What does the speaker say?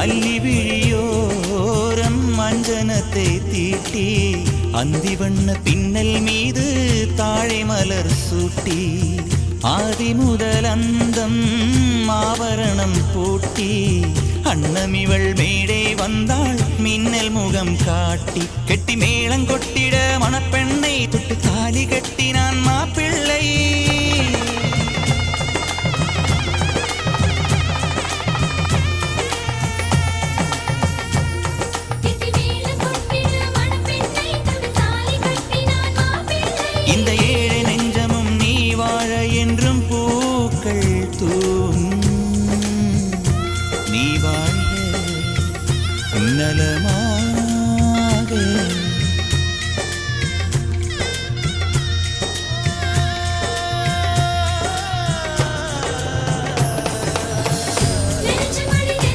அல்லி விழியோரம் மஞ்சனத்தை தீட்டி அந்தி வண்ண பின்னல் மீது தாழை மலர் சூட்டி ஆதி முதல் அந்தம் ஆபரணம் பூட்டி அன்னமிவள் மேடை வந்தாள் மின்னல் முகம் காட்டி கெட்டி மேளம் கொட்டிட மணப்பெண்ணை தொட்டு தாலி கட்டினான் மாப்பிள்ளை. இந்த ஏழை நெஞ்சமும் நீ வாழ என்றும் பூக்கள் தூவும் நீ வாழ நலமா